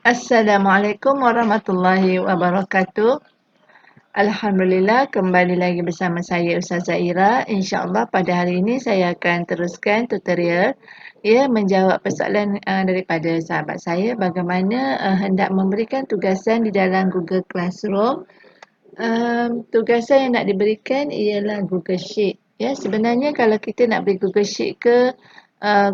Assalamualaikum warahmatullahi wabarakatuh. Alhamdulillah, kembali lagi bersama saya Ustazah Ira. InsyaAllah pada hari ini saya akan teruskan tutorial menjawab persoalan daripada sahabat saya bagaimana hendak memberikan tugasan di dalam Google Classroom. Tugasan yang nak diberikan ialah Google Sheet. Ya, sebenarnya kalau kita nak beri Google Sheet ke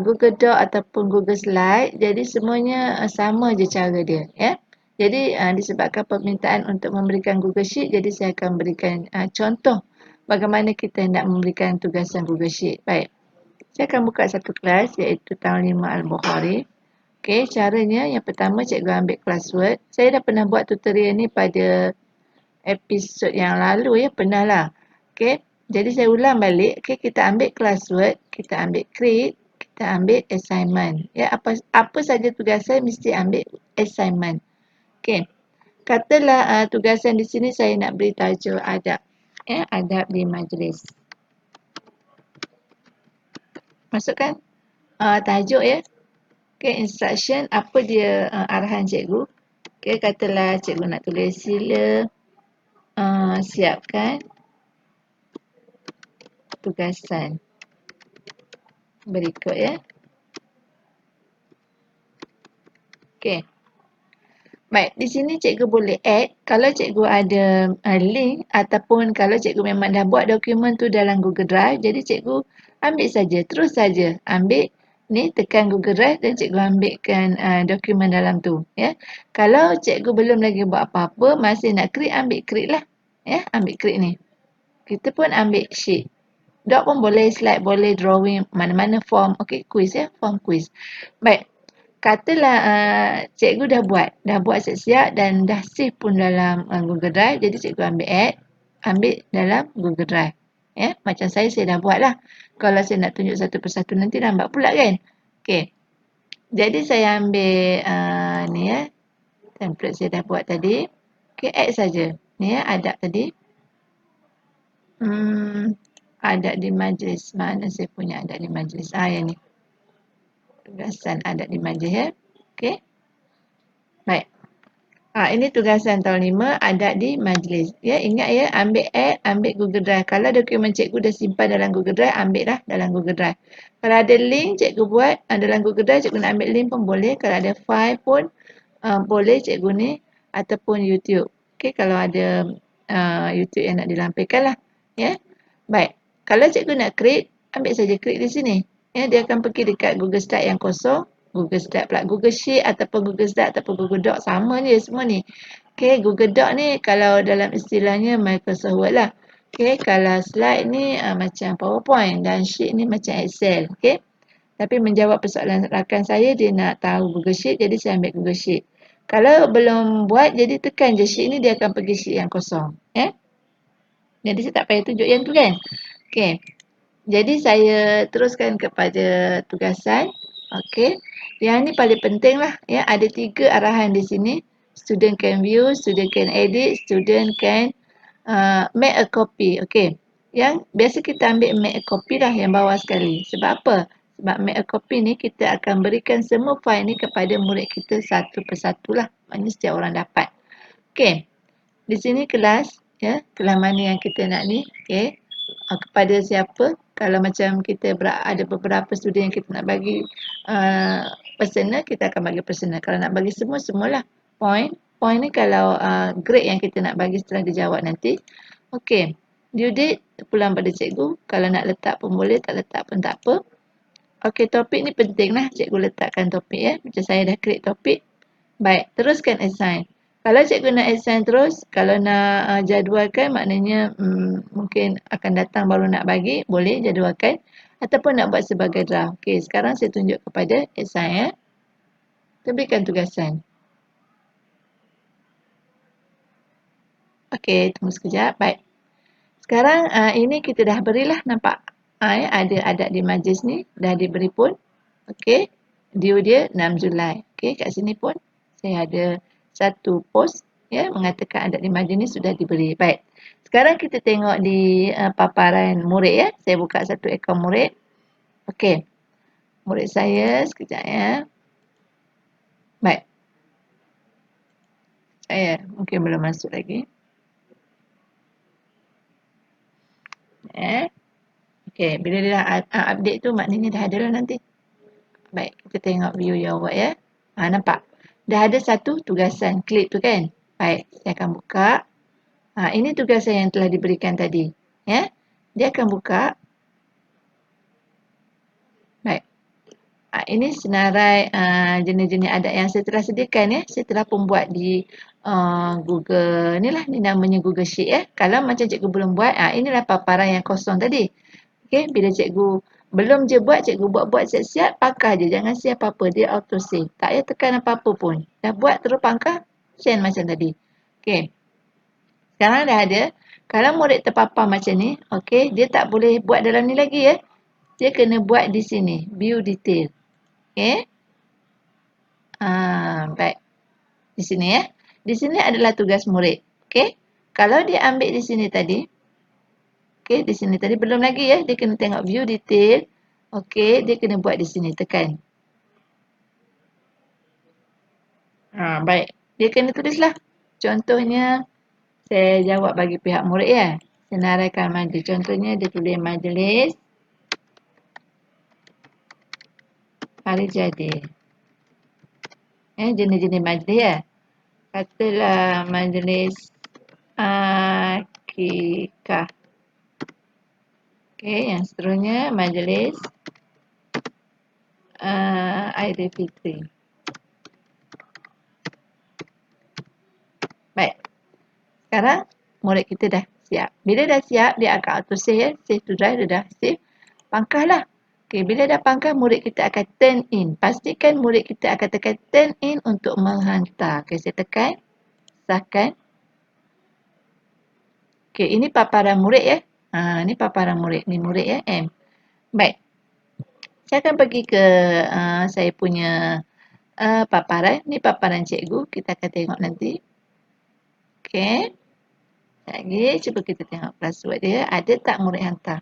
Google Doc ataupun Google Slide, jadi semuanya sama je cara dia, ya. Jadi disebabkan permintaan untuk memberikan Google Sheet, jadi saya akan berikan contoh bagaimana kita hendak memberikan tugasan Google Sheet. Baik. Saya akan buka satu kelas iaitu tahun 5 Al-Bukhari. Okey, caranya yang pertama cikgu ambil kelas Word. Saya dah pernah buat tutorial ni pada episod yang lalu, ya, pernah lah. Okey, jadi saya ulang balik. Okey, kita ambil kelas Word, kita ambil create, kita ambil assignment. Ya, apa saja tugasan mesti ambil assignment. Okey, katalah tugasan di sini saya nak beri tajuk adab. Ya, adab di majlis. Masukkan tajuk, ya. Okey, instruction, apa dia arahan cikgu. Okey, katalah cikgu nak tulis sila siapkan tugasan berikut, ya. Okey. Baik, di sini cikgu boleh add kalau cikgu ada link ataupun kalau cikgu memang dah buat dokumen tu dalam Google Drive, jadi cikgu ambil saja, terus saja ambil ni, tekan Google Drive dan cikgu ambilkan dokumen dalam tu, ya. Kalau cikgu belum lagi buat apa-apa, masih nak create, ambil create lah, ya, ambil create ni. Kita pun ambil sheet. Doc pun boleh, slide boleh, drawing, mana-mana form. Okey, quiz, ya, form quiz. Baik. Katalah cikgu dah buat siap-siap dan dah save pun dalam Google Drive. Jadi cikgu ambil add, ambil dalam Google Drive. Ya, macam saya dah buat lah. Kalau saya nak tunjuk satu persatu nanti lambat pula, kan. Okey. Jadi saya ambil ni, ya, template saya dah buat tadi. Okey, add saja. Ni, ya, adab tadi. Adab di majlis. Mana saya punya adab di majlis? Yang ni. Tugasan adab di majlis, ya. Okey. Baik. Ini tugasan tahun 5, adab di majlis. Ya, ingat, ya, ambil add, ambil Google Drive. Kalau dokumen cikgu dah simpan dalam Google Drive, ambil lah dalam Google Drive. Kalau ada link cikgu buat dalam Google Drive, cikgu nak ambil link pun boleh. Kalau ada file pun boleh cikgu ni, ataupun YouTube. Okey, kalau ada YouTube yang nak dilampirkan lah. Ya. Baik. Kalau cikgu nak create, ambil saja create di sini. Ya, dia akan pergi dekat Google Slide yang kosong. Google Slide pula. Google Sheet ataupun Google Slide ataupun Google Doc, sama je semua ni. Okey, Google Doc ni kalau dalam istilahnya Microsoft Word lah. Okey, kalau slide ni macam PowerPoint dan sheet ni macam Excel. Okey. Tapi menjawab persoalan rakan saya, dia nak tahu Google Sheet, jadi saya ambil Google Sheet. Kalau belum buat, jadi tekan je sheet ni, dia akan pergi sheet yang kosong. Ya. Jadi saya tak payah tunjuk yang tu, kan. Okey. Jadi saya teruskan kepada tugasan. Okey. Yang ni paling penting lah. Ya, ada 3 arahan di sini. Student can view, student can edit, student can make a copy. Okey. Yang biasa kita ambil make a copy lah yang bawah sekali. Sebab apa? Sebab make a copy ni kita akan berikan semua file ni kepada murid kita satu persatu lah. Maknanya setiap orang dapat. Okey. Di sini kelas. Ya, kelas mana yang kita nak ni. Okey. Kepada siapa? Kalau macam kita ada beberapa student yang kita nak bagi personal, kita akan bagi personal. Kalau nak bagi semua, semualah. Point ni kalau grade yang kita nak bagi setelah dijawab nanti. Okey. Due date pulang pada cikgu. Kalau nak letak pun boleh, tak letak pun tak apa. Okey, topik ni penting lah. Cikgu letakkan topik, ya. Macam saya dah create topik. Baik, teruskan assign. Kalau cikgu nak assign terus, kalau nak jadualkan, maknanya mungkin akan datang baru nak bagi, boleh jadualkan. Ataupun nak buat sebagai draft. Okey, sekarang saya tunjuk kepada assign, ya. Kita berikan tugasan. Okey, tunggu sekejap. Baik. Sekarang ini kita dah berilah, nampak. Ya, ada adab di majlis ni, dah diberi pun. Okey, due dia 6 Julai. Okey, kat sini pun saya ada satu post, ya, mengatakan adab di majlis ni sudah diberi. Baik. Sekarang kita tengok di paparan murid, ya. Saya buka satu akaun murid. Okey. Murid saya sekejap, ya. Baik. mungkin belum masuk lagi. Okey, bila dia dah update tu maknanya dah ada lah nanti. Baik, kita tengok view your work ya. Nampak? Dah ada satu tugasan klik tu kan? Baik, saya akan buka. Ini tugasan yang telah diberikan tadi. Ya. Dia akan buka. Baik. Ini senarai jenis-jenis adat yang saya telah sediakan ya. Saya telah pembuat di Google ni lah. Ni namanya Google Sheet ya. Kalau macam cikgu belum buat, inilah paparan yang kosong tadi. Okey, bila cikgu belum je buat, cikgu buat-buat siap-siap, pangkah je. Jangan share apa-apa. Dia auto save. Tak payah tekan apa-apa pun. Dah buat terus pangkah, send macam tadi. Okey. Sekarang dah ada. Kalau murid terpapar macam ni, okey, dia tak boleh buat dalam ni lagi ya. Dia kena buat di sini. View detail. Okey. Baik. Di sini ya. Di sini adalah tugas murid. Okey. Kalau dia ambil di sini tadi, okey, di sini tadi belum lagi ya. Dia kena tengok view detail. Okey, dia kena buat di sini. Tekan. Baik. Dia kena tulislah. Contohnya, saya jawab bagi pihak murid ya. Senaraikan majlis. Contohnya, dia tulis majlis hari jadi. Jenis-jenis majlis ya. Katalah majlis akikah. Okey, yang seterusnya majlis Aidilfitri. Baik. Sekarang murid kita dah siap. Bila dah siap, dia akan auto save ya. Save to drive, dia dah save. Pangkahlah. Okey, bila dah pangkah, murid kita akan turn in. Pastikan murid kita akan tekan turn in untuk menghantar. Okey, saya tekan. Sahkan. Okey, ini paparan murid ya. Ini paparan murid. Ni murid ya, M. Baik. Saya akan pergi ke saya punya paparan. Ni paparan cikgu. Kita akan tengok nanti. Okey. Lagi, cuba kita tengok password dia. Ada tak murid hantar?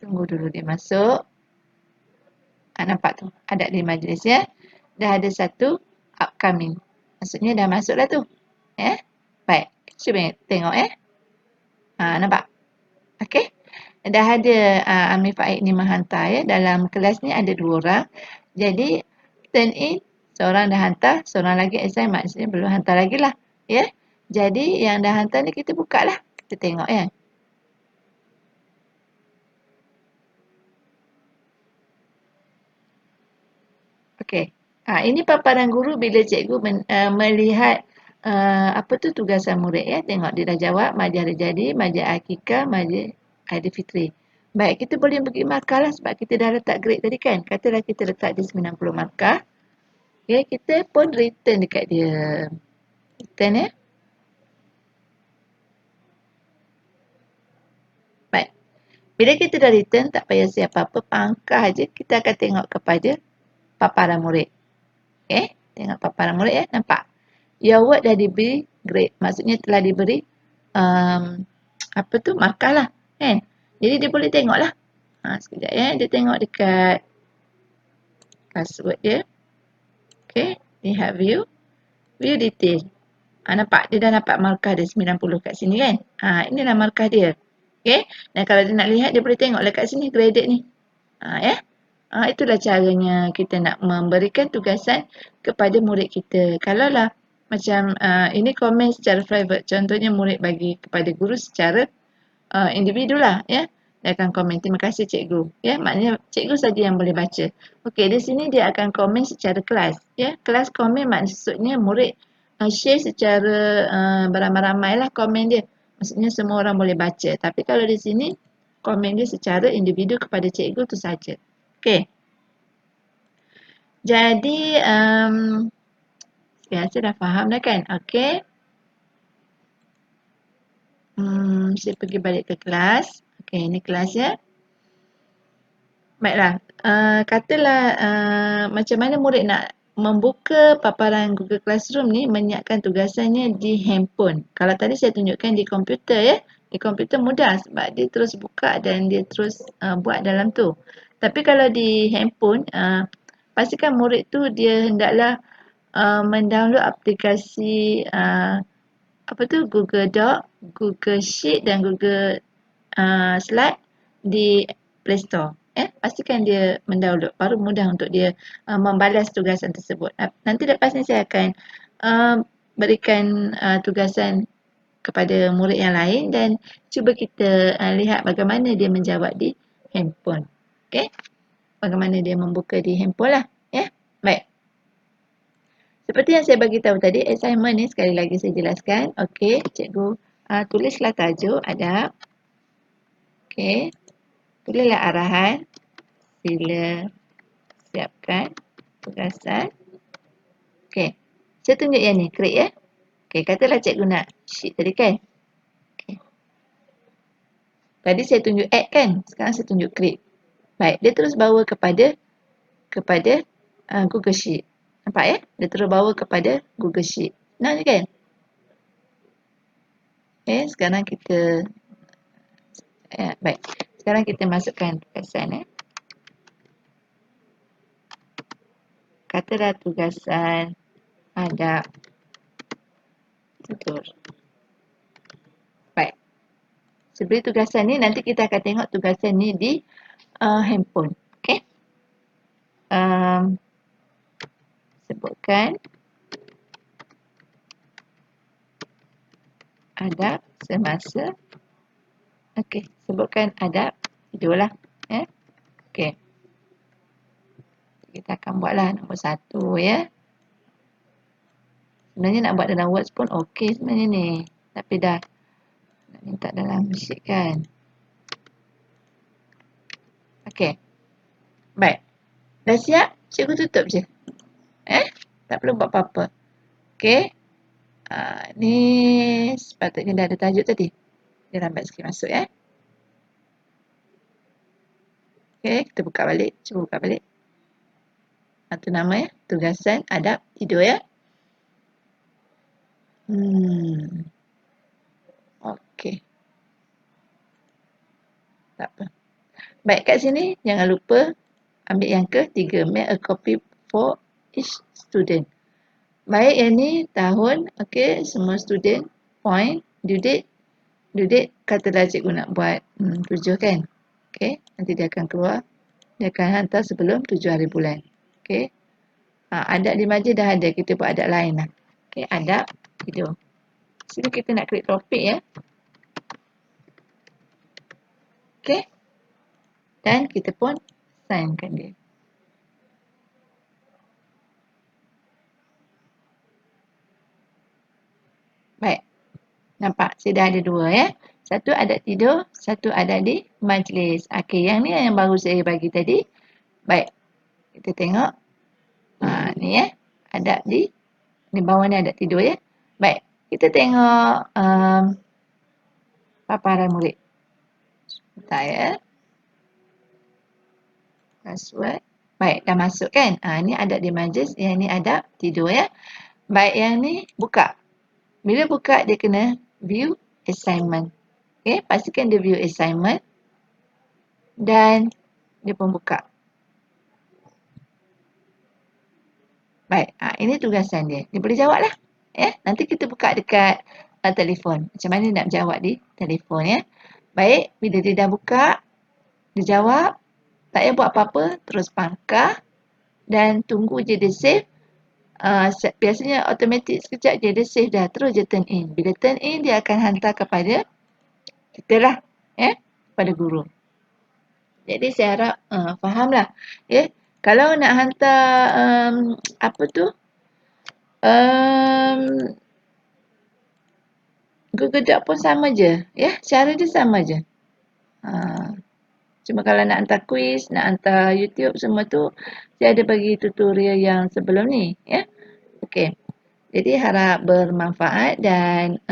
Tunggu dulu dia masuk. Nampak tu. Ada di majlis ya. Dah ada satu upcoming. Maksudnya dah masuk lah tu. Baik. Cuba tengok nampak? Okey. Dah ada Amir Faik ni menghantar ya. Dalam kelas ni ada 2 orang. Jadi turn in. Seorang dah hantar. Seorang lagi assign. Maksudnya belum hantar lagi lah. Ya. Jadi yang dah hantar ni kita buka lah. Kita tengok ya. Okey. Ini paparan guru bila cikgu melihat apa tu tugasan murid ya. Tengok dia dah jawab. Majlis hari jadi, majlis akikah, majlis Aidilfitri. Baik, kita boleh pergi markah lah sebab kita dah letak grade tadi kan. Katalah kita letak di 90 markah. Okey, kita pun return dekat dia. Return ya. Baik. Bila kita dah return, tak payah siapa apa, pangkah je. Kita akan tengok kepada paparan murid. Okey, tengok paparan murid ya. Nampak? Your work dah diberi grade. Maksudnya telah diberi apa tu, markah lah. Kan? Jadi dia boleh tengok lah. Sekejap ya. Dia tengok dekat password dia. Okey. Lihat view. View detail. Nampak? Dia dah dapat markah dia 90 kat sini kan? Inilah markah dia. Okey. Dan kalau dia nak lihat, dia boleh tengok lah kat sini graded ni. Ya. Itulah caranya kita nak memberikan tugasan kepada murid kita. Kalaulah macam ini komen secara private. Contohnya murid bagi kepada guru secara individu lah ya. Dia akan komen terima kasih cikgu. Ya, maknanya cikgu saja yang boleh baca. Okey, di sini dia akan komen secara kelas ya. Kelas komen maksudnya murid share secara beramai-ramai lah komen dia. Maksudnya semua orang boleh baca. Tapi kalau di sini komen dia secara individu kepada cikgu tu saja. Okey. Jadi saya dah faham dah kan? Okey. Saya pergi balik ke kelas. Okey, ini kelas ya. Baiklah. Katalah macam mana murid nak membuka paparan Google Classroom ni menyiapkan tugasannya di handphone. Kalau tadi saya tunjukkan di komputer ya. Di komputer mudah sebab dia terus buka dan dia terus buat dalam tu. Tapi kalau di handphone, pastikan murid tu dia hendaklah mendownload aplikasi apa tu, Google Doc, Google Sheet dan Google Slide di Play Store. Pastikan dia mendownload, baru mudah untuk dia membalas tugasan tersebut. Nanti lepas ni saya akan berikan tugasan kepada murid yang lain dan cuba kita lihat bagaimana dia menjawab di handphone. Okey? Bagaimana dia membuka di handphone lah. Ya? Baik. Seperti yang saya bagi tahu tadi, assignment ni sekali lagi saya jelaskan. Okey, cikgu tulislah tajuk adab. Okey. Tulislah arahan. Sila siapkan tugasan. Okey. Saya tunjuk yang ni, create ya. Okey, katalah cikgu nak sheet tadi kan. Okay. Tadi saya tunjuk add kan, sekarang saya tunjuk create. Baik, dia terus bawa kepada Google Sheet. Nampak ya? Dia terus bawa kepada Google Sheet. Senang je kan? Okay, sekarang kita baik. Sekarang kita masukkan tugasan Katalah tugasan adab tutur. Baik. Sebelum tugasan ni nanti kita akan tengok tugasan ni di handphone. Okey. Sebutkan adab semasa. Okey, sebutkan adab tidur lah. Okey. Kita akan buatlah nombor 1 ya. Sebenarnya nak buat dalam Word pun okey sebenarnya ni. Tapi dah nak minta dalam sheet kan. Okey. Baik. Dah siap? Cikgu tutup je. Tak perlu buat apa-apa. Okey. Ni sepatutnya dah ada tajuk tadi. Dia lambat sikit masuk ya. Okey, kita buka balik. Cuba buka balik. Itu nama ya. Tugasan adab tidur ya. Okey. Tak apa. Baik, kat sini jangan lupa ambil yang ke-3. Make a copy for each student. Baik, yang ni tahun. Okey, semua student. Point. Due date. Due date katalah cikgu nak buat 7 kan. Okey, nanti dia akan keluar. Dia akan hantar sebelum 7 hari bulan. Okey. Adab di majlis dah ada. Kita buat adab lain lah. Okey, adab tidur. Sini kita nak create topik ya. Okey. Dan kita pun signkan dia. Baik. Nampak? Saya dah ada 2 ya. Satu adab tidur, satu adab di majlis. Okey, yang ni yang baru saya bagi tadi. Baik. Kita tengok. Ni ya. Adab di bawah ni adab tidur ya. Baik. Kita tengok paparan murid. Sebentar ya. Password. Baik, dah masuk kan? Ni adab di majlis, yang ni adab tidur ya. Baik, yang ni buka. Bila buka, dia kena view assignment. Okay, pastikan dia view assignment. Dan dia pun buka. Baik, ini tugasan dia. Dia boleh jawab lah. Ya, nanti kita buka dekat telefon. Macam mana nak jawab di telefon ya. Baik, bila dia dah buka, dia jawab. Tak payah buat apa-apa, terus pangkah. Dan tunggu je dia save. Biasanya automatik sekejap je dia save dah. Terus je turn in. Bila turn in, dia akan hantar kepada kita lah. Kepada guru. Jadi saya harap faham lah. Kalau nak hantar apa tu? Google Doc pun sama je. Ya, cara dia sama je. Cuma kalau nak hantar quiz, nak hantar YouTube semua tu, saya ada bagi tutorial yang sebelum ni. Ya. Okey. Jadi harap bermanfaat dan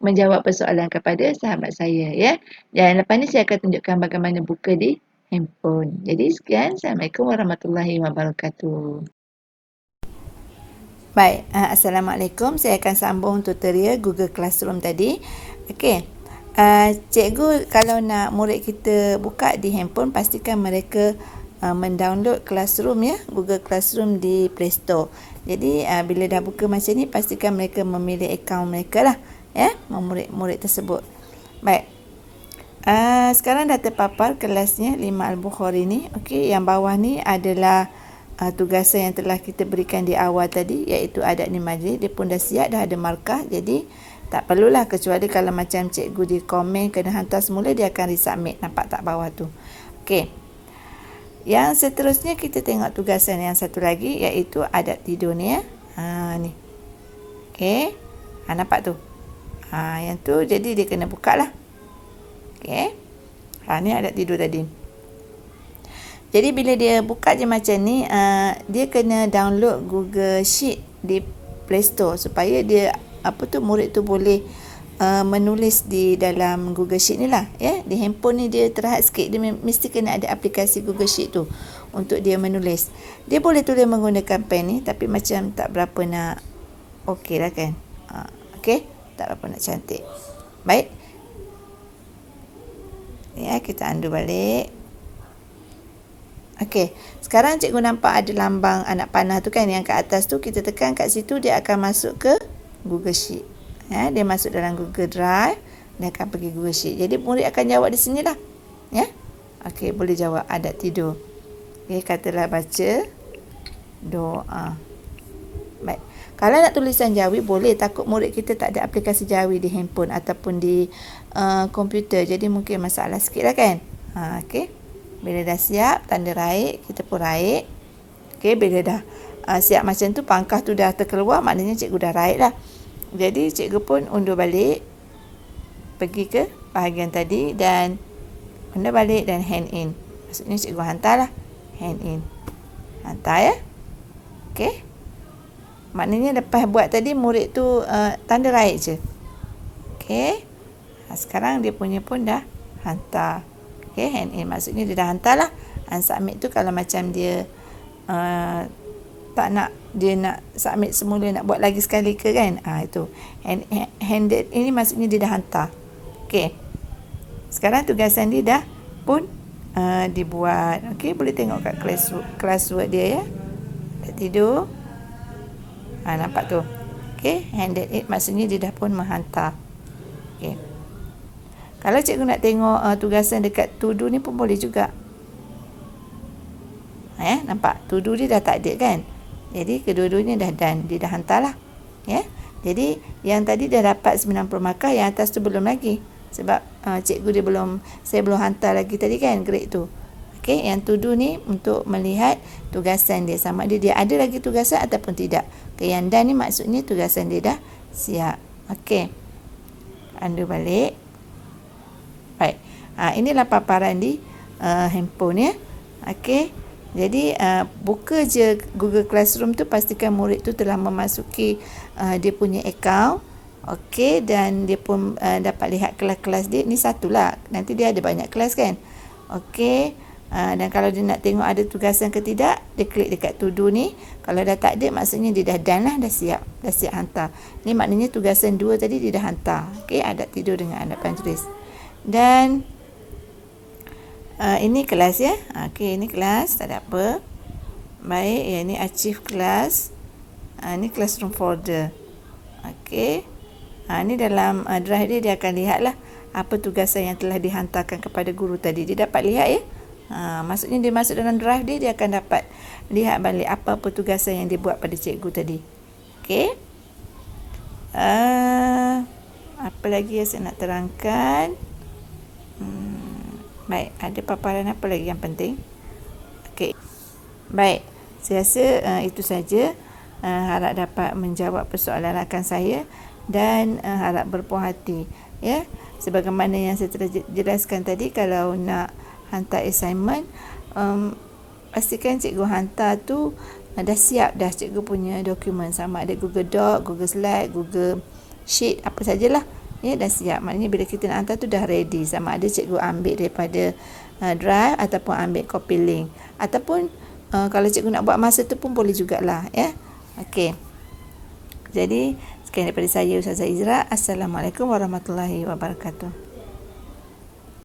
menjawab persoalan kepada sahabat saya. Ya. Dan lepas ni saya akan tunjukkan bagaimana buka di handphone. Jadi sekian. Assalamualaikum warahmatullahi wabarakatuh. Baik. Assalamualaikum. Saya akan sambung tutorial Google Classroom tadi. Okey. Cikgu kalau nak murid kita buka di handphone, pastikan mereka mendownload Classroom ya, Google Classroom di Play Store. Jadi bila dah buka macam ni, pastikan mereka memilih akaun mereka lah ya, murid-murid tersebut. Baik. Sekarang dah terpapar kelasnya 5 Al-Bukhari ni. Okey, yang bawah ni adalah tugasan yang telah kita berikan di awal tadi, iaitu adab di majlis. Dia pun dah siap, dah ada markah. Jadi tak perlulah, kecuali kalau macam cikgu di komen kena hantar semula, dia akan resubmit. Nampak tak bawah tu? Okey. Yang seterusnya kita tengok tugasan yang satu lagi, iaitu adab tidur ni ya. Ni. Okey. Nampak tu? Yang tu jadi dia kena buka lah. Okey. Ni adab tidur tadi. Jadi bila dia buka je macam ni, dia kena download Google Sheet di Play Store supaya dia murid tu boleh menulis di dalam Google Sheet ni lah ya. Di handphone ni dia terhad sikit, dia mesti kena ada aplikasi Google Sheet tu untuk dia menulis. Dia boleh tulis menggunakan pen ni, tapi macam tak berapa nak okey lah kan. Okey, tak berapa nak cantik. Baik. Ya, kita undo balik. Okey, sekarang cikgu nampak ada lambang anak panah tu kan, yang kat atas tu kita tekan kat situ, dia akan masuk ke Google Sheet. Ya, dia masuk dalam Google Drive, dia akan pergi Google Sheet. Jadi murid akan jawab di sini lah. Ya. Okey, boleh jawab adab tidur. Okey, katalah baca doa. Baik. Kalau nak tulisan Jawi boleh, takut murid kita tak ada aplikasi Jawi di handphone ataupun di komputer. Jadi mungkin masalah sikit lah kan. Okey. Bila dah siap, tanda raik, kita pun raik. Okey, bila dah siap macam tu, pangkah tu dah terkeluar, maknanya cikgu dah raik lah. Jadi cikgu pun undur balik, pergi ke bahagian tadi dan undur balik dan hand in. Maksudnya cikgu hantar lah, hand in. Hantar ya. Okey. Maknanya lepas buat tadi, murid tu tanda raik je. Okey. Sekarang dia punya pun dah hantar. Okey, hand in. Maksudnya dia dah hantar lah. Unsubmit tu kalau macam dia tak nak, dia nak submit semula, nak buat lagi sekali ke kan. Itu. Handed ini maksudnya dia dah hantar. Okey. Sekarang tugasan dia dah pun dibuat. Okey, boleh tengok kat classwork dia ya. Dah tidur. Nampak tu. Okey, handed it maksudnya dia dah pun menghantar. Okey. Kalau cikgu nak tengok tugasan dekat to do ni pun boleh juga. Nampak? To do dia dah tak ada kan? Jadi kedua-duanya dah done. Dia dah hantar lah. Ya? Jadi yang tadi dah dapat 90 markah, yang atas tu belum lagi. Sebab cikgu dia saya belum hantar lagi tadi kan grade tu. Okey, yang to do ni untuk melihat tugasan dia, sama dia ada lagi tugasan ataupun tidak. Okey, yang done ni maksudnya tugasan dia dah siap. Okey. Undo balik. Baik. Inilah paparan di handphone ya. Okey. Jadi buka je Google Classroom tu, pastikan murid tu telah memasuki dia punya akaun. Okey, dan dia pun dapat lihat kelas-kelas dia. Ni satulah. Nanti dia ada banyak kelas kan. Okey. Dan kalau dia nak tengok ada tugasan ke tidak, dia klik dekat to do ni. Kalau dah tak ada, maksudnya dia dah done lah, dah siap hantar. Ni maknanya tugasan 2 tadi dia dah hantar. Okey, adab tidur dengan adab tulis. Dan ini kelas ya. Okey, ini kelas, tak ada apa. Baik, ya, ini achieve kelas. Ini classroom folder. Okey. Ini dalam drive dia akan lihatlah apa tugasan yang telah dihantarkan kepada guru tadi. Dia dapat lihat ya. Maksudnya dia masuk dalam drive dia akan dapat lihat balik apa-apa tugasan yang dia buat pada cikgu tadi. Okey. Apa lagi yang saya nak terangkan? Baik, ada paparan apa lagi yang penting? Okey. Baik, saya rasa itu saja. Harap dapat menjawab persoalan rakan saya dan harap berpuas hati ya. Sebagaimana yang saya telah jelaskan tadi, kalau nak hantar assignment, pastikan cikgu hantar tu dah siap dah cikgu punya dokumen, sama ada Google Doc, Google Slide, Google Sheet, apa sajalah. Ya, dah siap. Maknanya bila kita nak hantar tu dah ready. Sama ada cikgu ambil daripada drive ataupun ambil copy link. Ataupun kalau cikgu nak buat masa tu pun boleh jugalah. Ya. Okey. Jadi, sekian daripada saya, Ustazah Izra. Assalamualaikum warahmatullahi wabarakatuh.